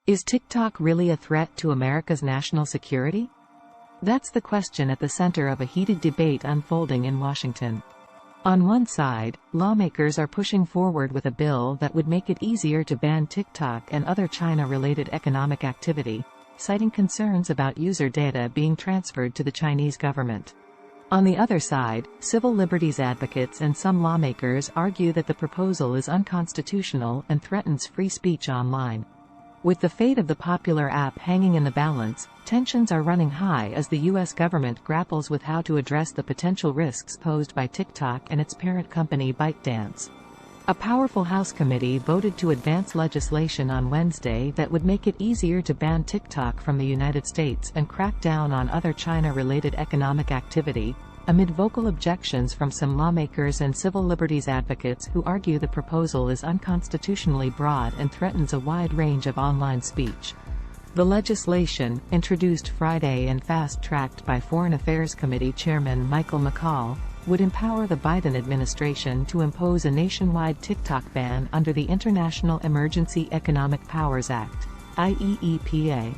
Is TikTok really a threat to America's national security? That's the question at the center of a heated debate unfolding in Washington. On one side, lawmakers are pushing forward with a bill that would make it easier to ban TikTok and other China-related economic activity, citing concerns about user data being transferred to the Chinese government. On the other side, civil liberties advocates and some lawmakers argue that the proposal is unconstitutional and threatens free speech online. With the fate of the popular app hanging in the balance, tensions are running high as the U.S. government grapples with how to address the potential risks posed by TikTok and its parent company ByteDance. A powerful House committee voted to advance legislation on Wednesday that would make it easier to ban TikTok from the United States and crack down on other China-related economic activity, amid vocal objections from some lawmakers and civil liberties advocates who argue the proposal is unconstitutionally broad and threatens a wide range of online speech. The legislation, introduced Friday and fast-tracked by Foreign Affairs Committee Chairman Michael McCaul, would empower the Biden administration to impose a nationwide TikTok ban under the International Emergency Economic Powers Act, IEEPA.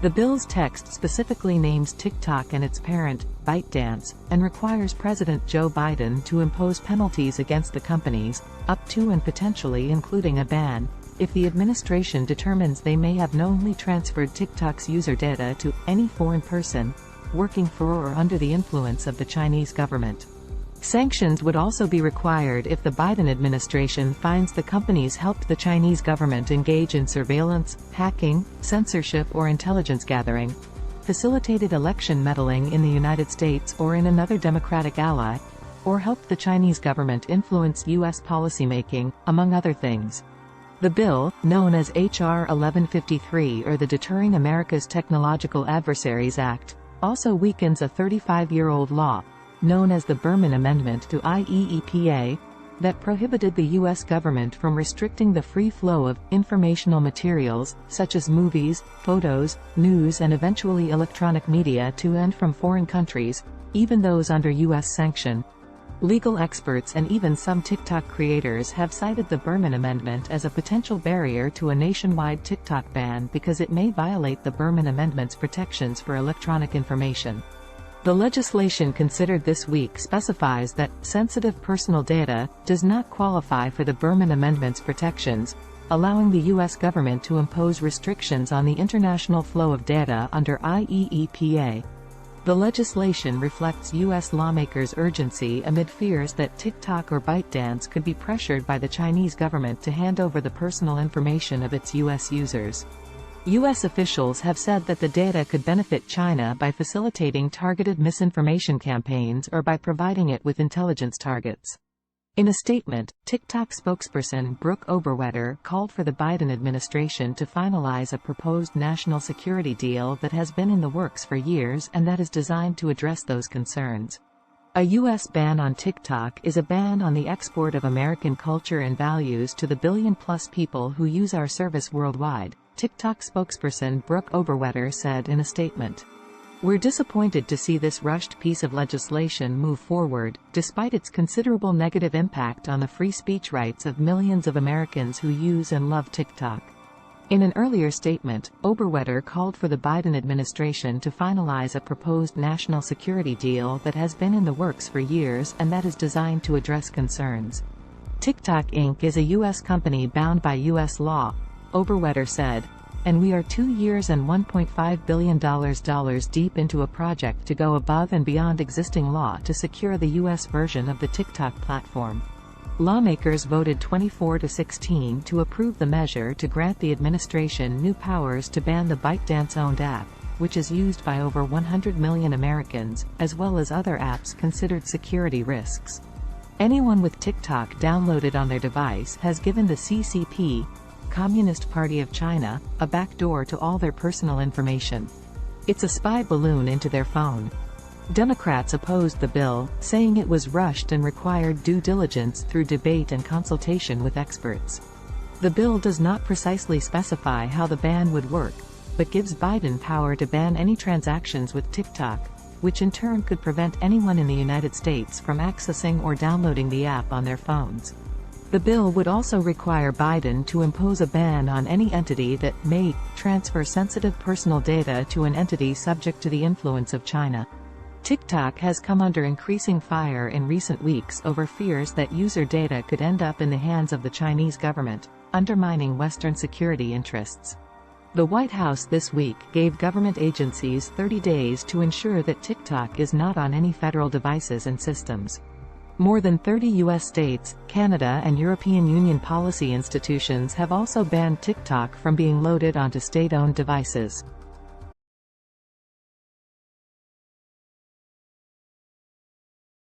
The bill's text specifically names TikTok and its parent, ByteDance, and requires President Joe Biden to impose penalties against the companies, up to and potentially including a ban, if the administration determines they may have knowingly transferred TikTok's user data to any foreign person, working for or under the influence of the Chinese government. Sanctions would also be required if the Biden administration finds the companies helped the Chinese government engage in surveillance, hacking, censorship or intelligence gathering, facilitated election meddling in the United States or in another democratic ally, or helped the Chinese government influence U.S. policymaking, among other things. The bill, known as H.R. 1153 or the Deterring America's Technological Adversaries Act, also weakens a 35-year-old law, known as the Berman Amendment to IEEPA, that prohibited the U.S. government from restricting the free flow of informational materials, such as movies, photos, news and eventually electronic media to and from foreign countries, even those under U.S. sanction. Legal experts and even some TikTok creators have cited the Berman Amendment as a potential barrier to a nationwide TikTok ban because it may violate the Berman Amendment's protections for electronic information. The legislation considered this week specifies that sensitive personal data does not qualify for the Berman Amendment's protections, allowing the U.S. government to impose restrictions on the international flow of data under IEEPA. The legislation reflects U.S. lawmakers' urgency amid fears that TikTok or ByteDance could be pressured by the Chinese government to hand over the personal information of its U.S. users. U.S. officials have said that the data could benefit China by facilitating targeted misinformation campaigns or by providing it with intelligence targets. In a statement, TikTok spokesperson Brooke Oberwetter called for the Biden administration to finalize a proposed national security deal that has been in the works for years and that is designed to address those concerns. A U.S. ban on TikTok is a ban on the export of American culture and values to the billion-plus people who use our service worldwide, TikTok spokesperson Brooke Oberwetter said in a statement. We're disappointed to see this rushed piece of legislation move forward, despite its considerable negative impact on the free speech rights of millions of Americans who use and love TikTok. In an earlier statement, Oberwetter called for the Biden administration to finalize a proposed national security deal that has been in the works for years and that is designed to address concerns. TikTok Inc. is a U.S. company bound by U.S. law, Oberwetter said, and we are 2 years and $1.5 billion deep into a project to go above and beyond existing law to secure the U.S. version of the TikTok platform. Lawmakers voted 24-16 to approve the measure to grant the administration new powers to ban the ByteDance-owned app, which is used by over 100 million Americans, as well as other apps considered security risks. Anyone with TikTok downloaded on their device has given the CCP, Communist Party of China, a backdoor to all their personal information. It's a spy balloon into their phone. Democrats opposed the bill, saying it was rushed and required due diligence through debate and consultation with experts. The bill does not precisely specify how the ban would work, but gives Biden power to ban any transactions with TikTok, which in turn could prevent anyone in the United States from accessing or downloading the app on their phones. The bill would also require Biden to impose a ban on any entity that may transfer sensitive personal data to an entity subject to the influence of China. TikTok has come under increasing fire in recent weeks over fears that user data could end up in the hands of the Chinese government, undermining Western security interests. The White House this week gave government agencies 30 days to ensure that TikTok is not on any federal devices and systems. More than 30 U.S. states, Canada and European Union policy institutions have also banned TikTok from being loaded onto state-owned devices.